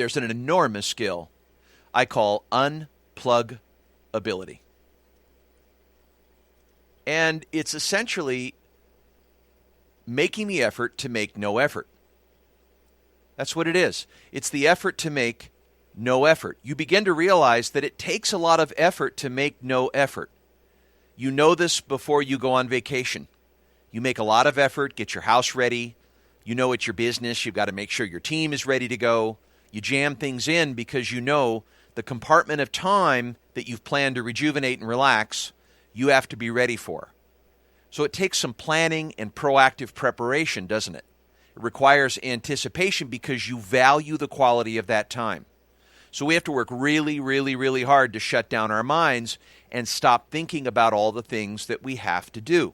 there's an enormous skill I call unpluggability. And it's essentially making the effort to make no effort. That's what it is. It's the effort to make no effort. You begin to realize that it takes a lot of effort to make no effort. You know this before you go on vacation. You make a lot of effort, get your house ready. You know it's your business. You've got to make sure your team is ready to go. You jam things in because you know the compartment of time that you've planned to rejuvenate and relax, you have to be ready for. So it takes some planning and proactive preparation, doesn't it? It requires anticipation because you value the quality of that time. So we have to work really, really, really hard to shut down our minds and stop thinking about all the things that we have to do.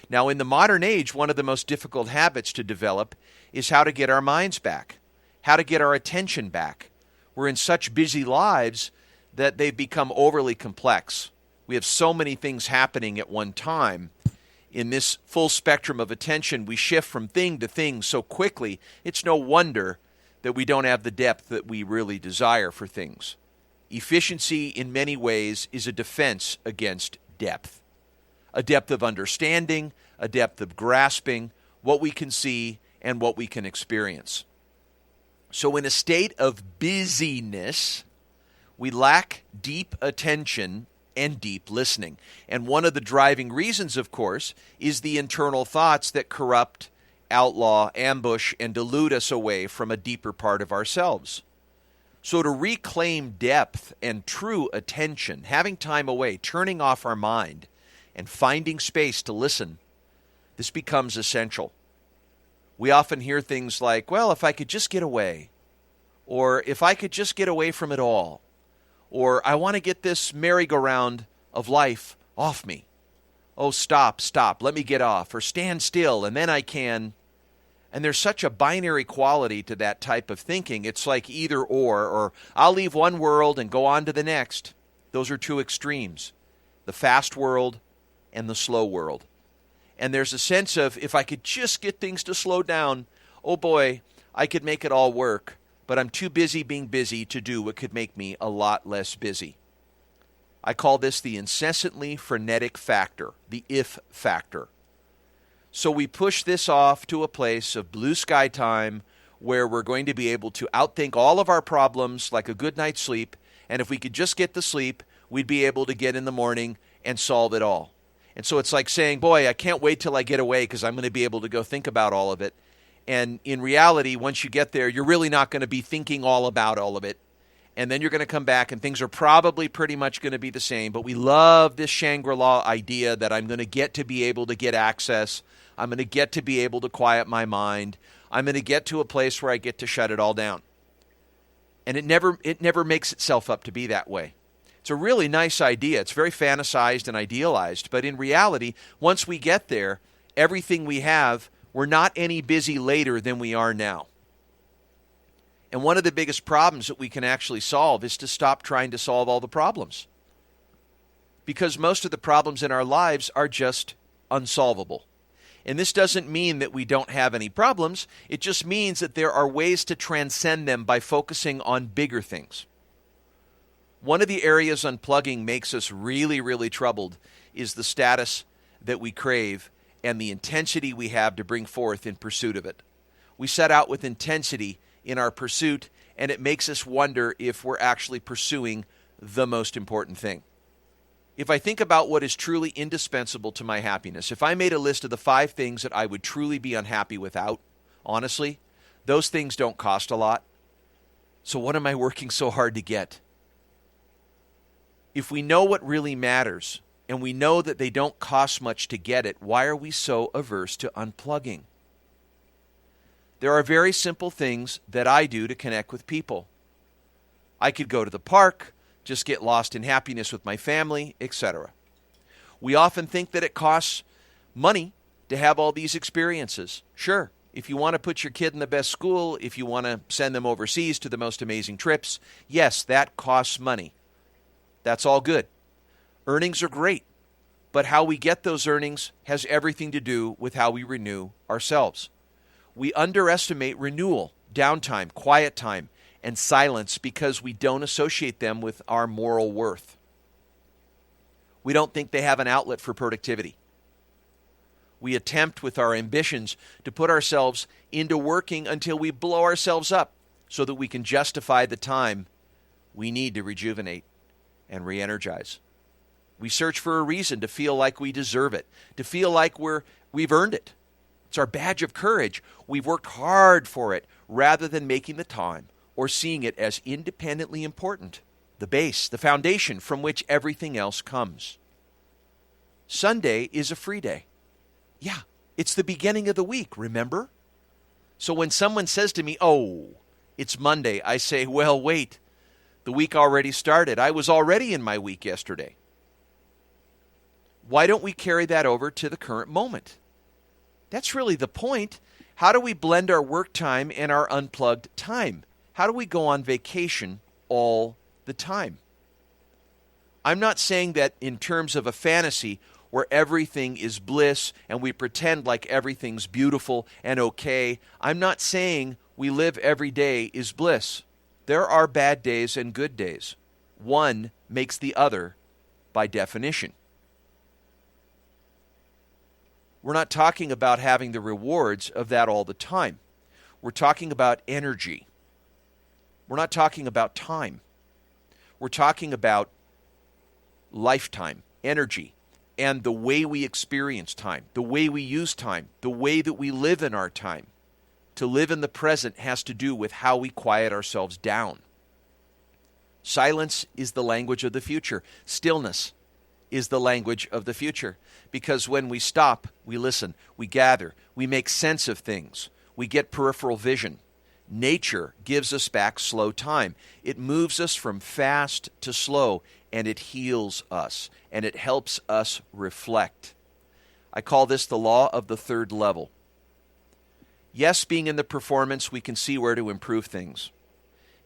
Now, in the modern age, one of the most difficult habits to develop is how to get our minds back, how to get our attention back. We're in such busy lives that they've become overly complex. We have so many things happening at one time. In this full spectrum of attention, we shift from thing to thing so quickly, it's no wonder that we don't have the depth that we really desire for things. Efficiency, in many ways, is a defense against depth. A depth of understanding, a depth of grasping what we can see and what we can experience. So in a state of busyness, we lack deep attention and deep listening. And one of the driving reasons, of course, is the internal thoughts that corrupt, outlaw, ambush, and delude us away from a deeper part of ourselves. So to reclaim depth and true attention, having time away, turning off our mind, and finding space to listen, this becomes essential. We often hear things like, well, if I could just get away, or if I could just get away from it all, or I want to get this merry-go-round of life off me. Oh, stop, let me get off, or stand still, and then I can. And there's such a binary quality to that type of thinking. It's like either or I'll leave one world and go on to the next. Those are two extremes, the fast world and the slow world. And there's a sense of, if I could just get things to slow down, oh boy, I could make it all work. But I'm too busy being busy to do what could make me a lot less busy. I call this the incessantly frenetic factor, the if factor. So we push this off to a place of blue sky time where we're going to be able to outthink all of our problems like a good night's sleep, and if we could just get the sleep, we'd be able to get in the morning and solve it all. And so it's like saying, boy, I can't wait till I get away because I'm going to be able to go think about all of it. And in reality, once you get there, you're really not going to be thinking all about all of it. And then you're going to come back and things are probably pretty much going to be the same. But we love this Shangri-La idea that I'm going to get to be able to get access. I'm going to get to be able to quiet my mind. I'm going to get to a place where I get to shut it all down. And it never makes itself up to be that way. It's a really nice idea. It's very fantasized and idealized. But in reality, once we get there, everything we have, we're not any busy later than we are now. And one of the biggest problems that we can actually solve is to stop trying to solve all the problems. Because most of the problems in our lives are just unsolvable. And this doesn't mean that we don't have any problems. It just means that there are ways to transcend them by focusing on bigger things. One of the areas unplugging makes us really, really troubled is the status that we crave and the intensity we have to bring forth in pursuit of it. We set out with intensity in our pursuit, and it makes us wonder if we're actually pursuing the most important thing. If I think about what is truly indispensable to my happiness, if I made a list of the 5 things that I would truly be unhappy without, honestly, those things don't cost a lot. So what am I working so hard to get? If we know what really matters, and we know that they don't cost much to get it, why are we so averse to unplugging? There are very simple things that I do to connect with people. I could go to the park, just get lost in happiness with my family, etc. We often think that it costs money to have all these experiences. Sure, if you want to put your kid in the best school, if you want to send them overseas to the most amazing trips, yes, that costs money. That's all good. Earnings are great, but how we get those earnings has everything to do with how we renew ourselves. We underestimate renewal, downtime, quiet time, and silence because we don't associate them with our moral worth. We don't think they have an outlet for productivity. We attempt with our ambitions to put ourselves into working until we blow ourselves up so that we can justify the time we need to rejuvenate and re-energize. We search for a reason to feel like we deserve it, to feel like we've earned it. It's our badge of courage. We've worked hard for it rather than making the time or seeing it as independently important, the base, the foundation from which everything else comes. Sunday is a free day. Yeah, it's the beginning of the week, remember? So when someone says to me, "Oh, it's Monday," I say, "Well, wait, the week already started. I was already in my week yesterday." Why don't we carry that over to the current moment? That's really the point. How do we blend our work time and our unplugged time? How do we go on vacation all the time? I'm not saying that in terms of a fantasy where everything is bliss and we pretend like everything's beautiful and okay. I'm not saying we live every day is bliss. There are bad days and good days. One makes the other by definition. We're not talking about having the rewards of that all the time. We're talking about energy. We're not talking about time. We're talking about lifetime, energy, and the way we experience time, the way we use time, the way that we live in our time. To live in the present has to do with how we quiet ourselves down. Silence is the language of the future. Stillness is the language of the future. Because when we stop, we listen, we gather, we make sense of things, we get peripheral vision. Nature gives us back slow time. It moves us from fast to slow, and it heals us, and it helps us reflect. I call this the law of the third level. Yes, being in the performance, we can see where to improve things.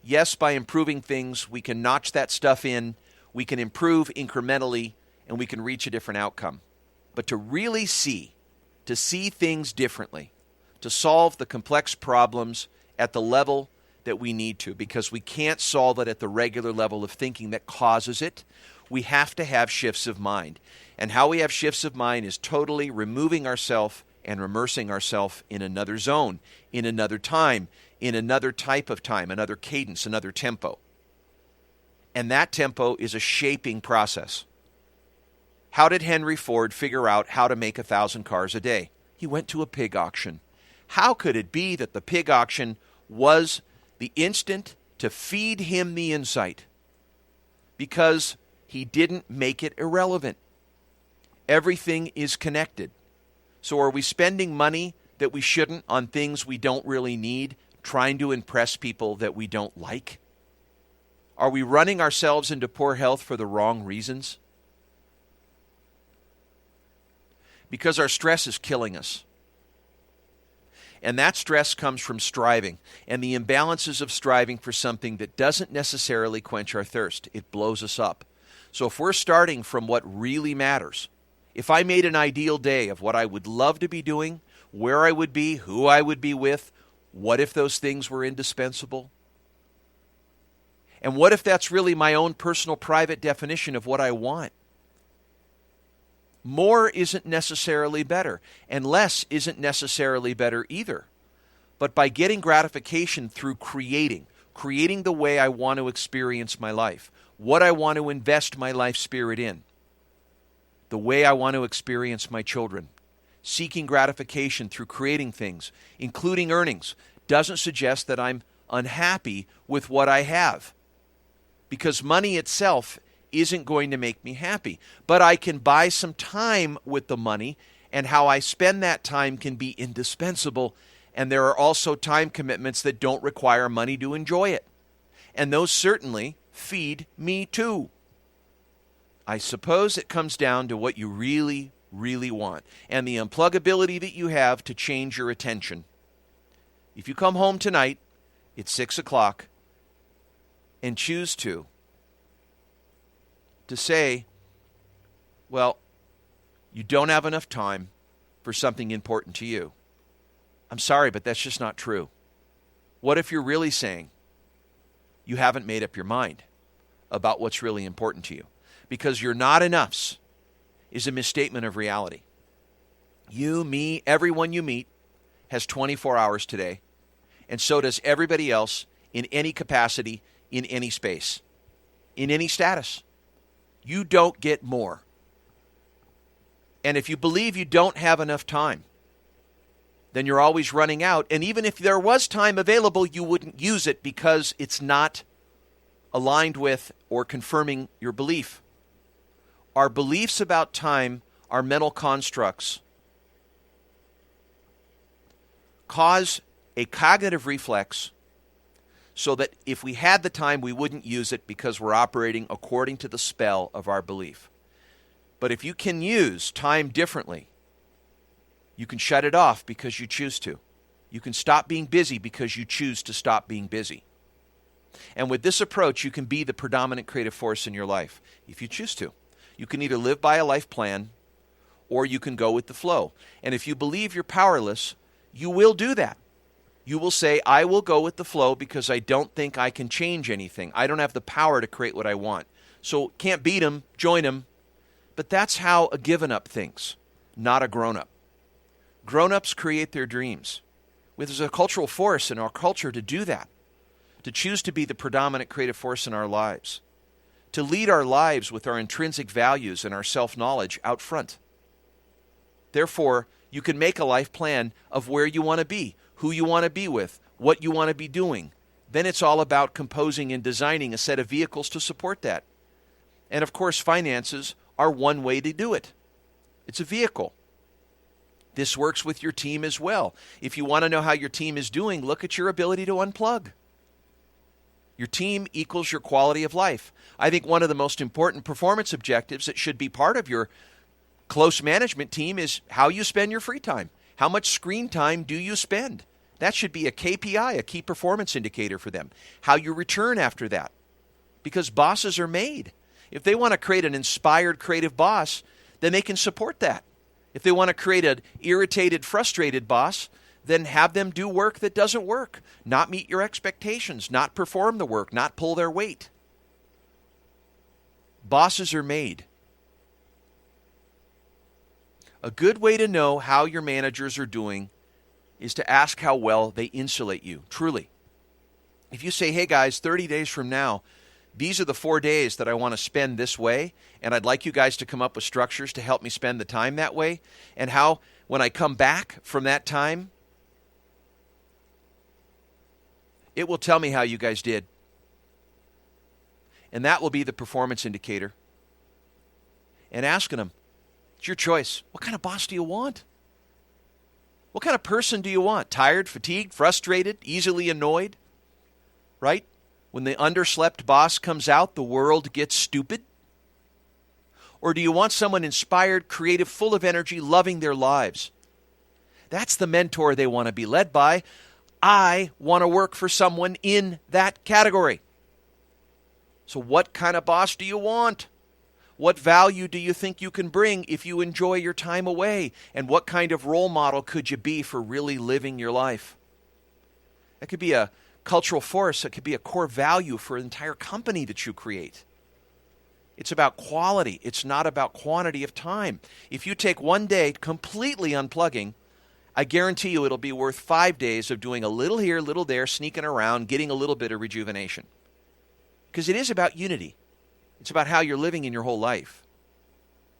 Yes, by improving things, we can notch that stuff in, we can improve incrementally, and we can reach a different outcome. But to really see, to see things differently, to solve the complex problems at the level that we need to, because we can't solve it at the regular level of thinking that causes it, we have to have shifts of mind. And how we have shifts of mind is totally removing ourselves and immersing ourselves in another zone, in another time, in another type of time, another cadence, another tempo. And that tempo is a shaping process. How did Henry Ford figure out how to make 1,000 cars a day? He went to a pig auction. How could it be that the pig auction was the instant to feed him the insight? Because he didn't make it irrelevant. Everything is connected. So are we spending money that we shouldn't on things we don't really need, trying to impress people that we don't like? Are we running ourselves into poor health for the wrong reasons? Because our stress is killing us. And that stress comes from striving and the imbalances of striving for something that doesn't necessarily quench our thirst. It blows us up. So if we're starting from what really matters, if I made an ideal day of what I would love to be doing, where I would be, who I would be with, what if those things were indispensable? And what if that's really my own personal private definition of what I want? More isn't necessarily better, and less isn't necessarily better either. But by getting gratification through creating the way I want to experience my life, what I want to invest my life spirit in, the way I want to experience my children, seeking gratification through creating things, including earnings, doesn't suggest that I'm unhappy with what I have. Because money itself isn't going to make me happy. But I can buy some time with the money, and how I spend that time can be indispensable. And there are also time commitments that don't require money to enjoy it. And those certainly feed me too. I suppose it comes down to what you really, really want, and the unpluggability that you have to change your attention. If you come home tonight, it's 6 o'clock, and choose to say, well, you don't have enough time for something important to you. I'm sorry, but that's just not true. What if you're really saying, you haven't made up your mind about what's really important to you. Because your not enoughs is a misstatement of reality. You, me, everyone you meet has 24 hours today, and so does everybody else in any capacity, in any space, in any status. You don't get more. And if you believe you don't have enough time, then you're always running out. And even if there was time available, you wouldn't use it because it's not aligned with or confirming your belief. Our beliefs about time, our mental constructs, cause a cognitive reflex so that if we had the time, we wouldn't use it because we're operating according to the spell of our belief. But if you can use time differently, you can shut it off because you choose to. You can stop being busy because you choose to stop being busy. And with this approach, you can be the predominant creative force in your life if you choose to. You can either live by a life plan or you can go with the flow. And if you believe you're powerless, you will do that. You will say, I will go with the flow because I don't think I can change anything. I don't have the power to create what I want. So can't beat them, join them. But that's how a given-up thinks, not a grown-up. Grown-ups create their dreams. There's a cultural force in our culture to do that, to choose to be the predominant creative force in our lives, to lead our lives with our intrinsic values and our self-knowledge out front. Therefore, you can make a life plan of where you want to be, who you want to be with, what you want to be doing. Then it's all about composing and designing a set of vehicles to support that. And of course, finances are one way to do it. It's a vehicle. This works with your team as well. If you want to know how your team is doing, look at your ability to unplug. Your team equals your quality of life. I think one of the most important performance objectives that should be part of your close management team is how you spend your free time. How much screen time do you spend? That should be a KPI, a key performance indicator for them. How you return after that. Because bosses are made. If they want to create an inspired, creative boss, then they can support that. If they want to create an irritated, frustrated boss, then have them do work that doesn't work, not meet your expectations, not perform the work, not pull their weight. Bosses are made. A good way to know how your managers are doing is to ask how well they insulate you, truly. If you say, hey guys, 30 days from now, these are the 4 days that I want to spend this way, and I'd like you guys to come up with structures to help me spend the time that way, and how when I come back from that time, it will tell me how you guys did. And that will be the performance indicator. And asking them, it's your choice. What kind of boss do you want? What kind of person do you want? Tired, fatigued, frustrated, easily annoyed? Right? When the underslept boss comes out, the world gets stupid? Or do you want someone inspired, creative, full of energy, loving their lives? That's the mentor they want to be led by. I want to work for someone in that category. So what kind of boss do you want? What value do you think you can bring if you enjoy your time away? And what kind of role model could you be for really living your life? That could be a cultural force. It could be a core value for an entire company that you create. It's about quality. It's not about quantity of time. If you take 1 day completely unplugging, I guarantee you it'll be worth 5 days of doing a little here, a little there, sneaking around, getting a little bit of rejuvenation. Because it is about unity. It's about how you're living in your whole life.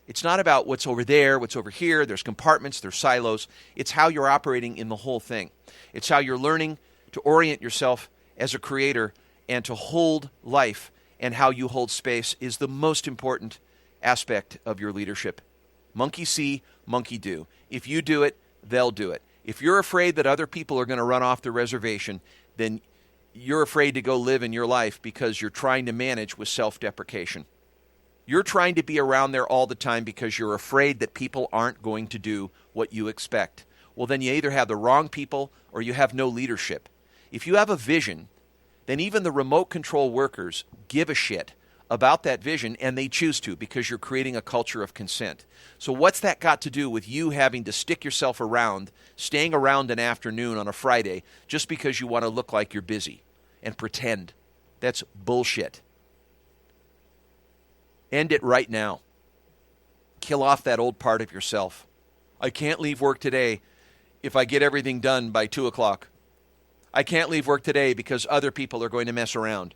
It's not about what's over there, what's over here. There's compartments, there's silos. It's how you're operating in the whole thing. It's how you're learning to orient yourself as a creator and to hold life, and how you hold space is the most important aspect of your leadership. Monkey see, monkey do. If you do it, they'll do it. If you're afraid that other people are going to run off the reservation, then you're afraid to go live in your life because you're trying to manage with self-deprecation. You're trying to be around there all the time because you're afraid that people aren't going to do what you expect. Well, then you either have the wrong people or you have no leadership. If you have a vision, then even the remote control workers give a shit about that vision, and they choose to because you're creating a culture of consent. So what's that got to do with you having to stick yourself around, staying around an afternoon on a Friday just because you want to look like you're busy and pretend? That's bullshit. End it right now. Kill off that old part of yourself. I can't leave work today if I get everything done by 2 o'clock. I can't leave work today because other people are going to mess around.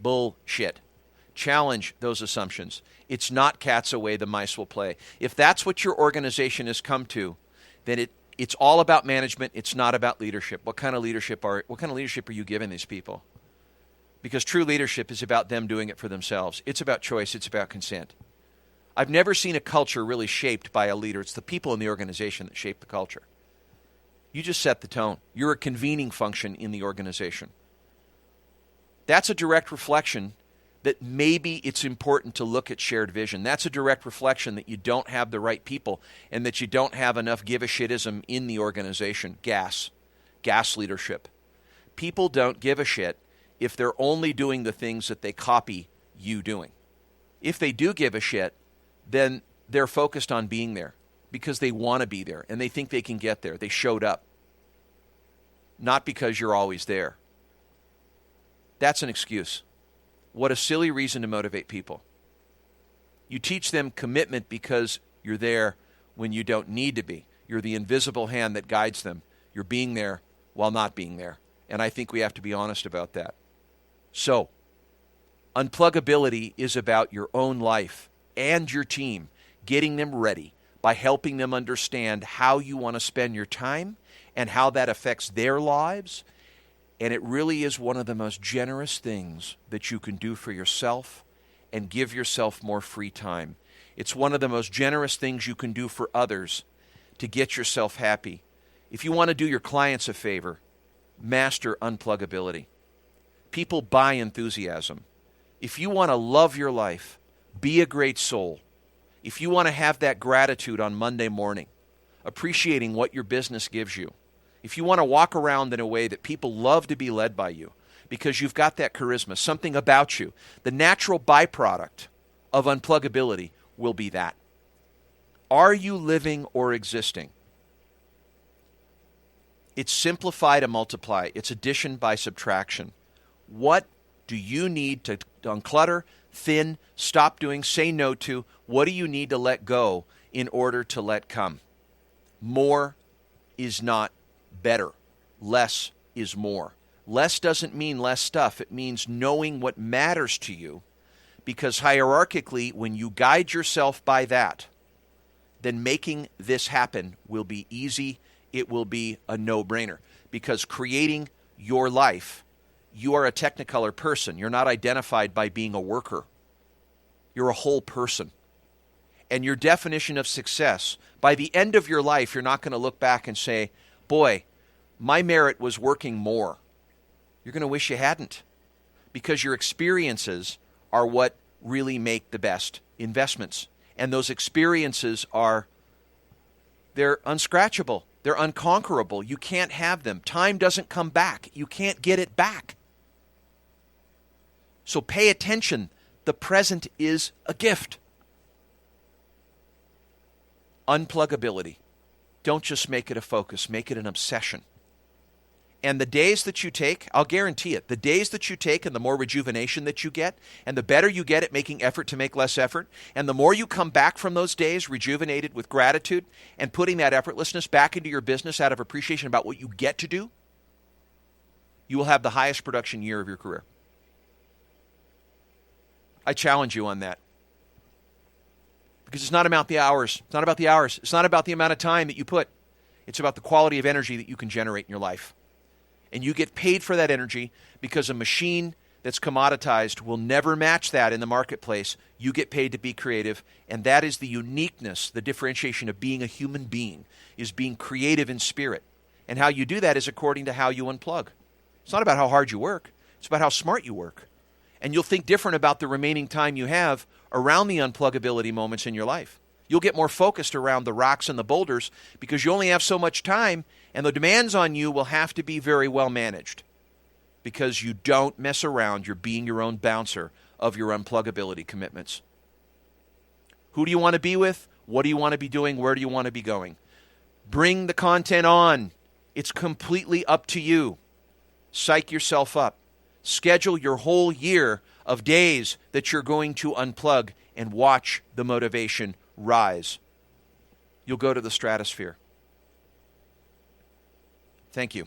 Bullshit. Challenge those assumptions. It's not cats away, the mice will play. If that's what your organization has come to, then it's all about management. It's not about leadership. What kind of leadership are you giving these people? Because true leadership is about them doing it for themselves. It's about choice. It's about consent. I've never seen a culture really shaped by a leader. It's the people in the organization that shape the culture. You just set the tone. You're a convening function in the organization. That's a direct reflection that maybe it's important to look at shared vision. That's a direct reflection that you don't have the right people and that you don't have enough give-a-shitism in the organization. Gas leadership. People don't give a shit if they're only doing the things that they copy you doing. If they do give a shit, then they're focused on being there because they want to be there and they think they can get there. They showed up. Not because you're always there. That's an excuse. What a silly reason to motivate people. You teach them commitment because you're there when you don't need to be. You're the invisible hand that guides them. You're being there while not being there. And I think we have to be honest about that. So, unpluggability is about your own life and your team, getting them ready by helping them understand how you want to spend your time and how that affects their lives. And it really is one of the most generous things that you can do for yourself and give yourself more free time. It's one of the most generous things you can do for others to get yourself happy. If you want to do your clients a favor, master unpluggability. People buy enthusiasm. If you want to love your life, be a great soul. If you want to have that gratitude on Monday morning, appreciating what your business gives you, if you want to walk around in a way that people love to be led by you because you've got that charisma, something about you, the natural byproduct of unpluggability will be that. Are you living or existing? It's simplify to multiply. It's addition by subtraction. What do you need to unclutter, thin, stop doing, say no to? What do you need to let go in order to let come? More is not better. Less is more. Less doesn't mean less stuff. It means knowing what matters to you, because hierarchically, when you guide yourself by that, then making this happen will be easy. It will be a no-brainer, because creating your life, you are a Technicolor person. You're not identified by being a worker. You're a whole person. And your definition of success, by the end of your life, you're not going to look back and say, boy, my merit was working more. You're going to wish you hadn't, because your experiences are what really make the best investments. And those experiences they're unscratchable. They're unconquerable. You can't have them. Time doesn't come back. You can't get it back. So pay attention. The present is a gift. Unpluggability. Don't just make it a focus. Make it an obsession. And the days that you take, I'll guarantee it, the days that you take and the more rejuvenation that you get, and the better you get at making effort to make less effort, and the more you come back from those days rejuvenated with gratitude and putting that effortlessness back into your business out of appreciation about what you get to do, you will have the highest production year of your career. I challenge you on that. Because it's not about the hours. It's not about the hours. It's not about the amount of time that you put. It's about the quality of energy that you can generate in your life. And you get paid for that energy because a machine that's commoditized will never match that in the marketplace. You get paid to be creative, and that is the uniqueness, the differentiation of being a human being, is being creative in spirit. And how you do that is according to how you unplug. It's not about how hard you work. It's about how smart you work. And you'll think different about the remaining time you have around the unpluggability moments in your life. You'll get more focused around the rocks and the boulders because you only have so much time, and the demands on you will have to be very well managed because you don't mess around. You're being your own bouncer of your unpluggability commitments. Who do you want to be with? What do you want to be doing? Where do you want to be going? Bring the content on. It's completely up to you. Psych yourself up. Schedule your whole year of days that you're going to unplug and watch the motivation rise. You'll go to the stratosphere. Thank you.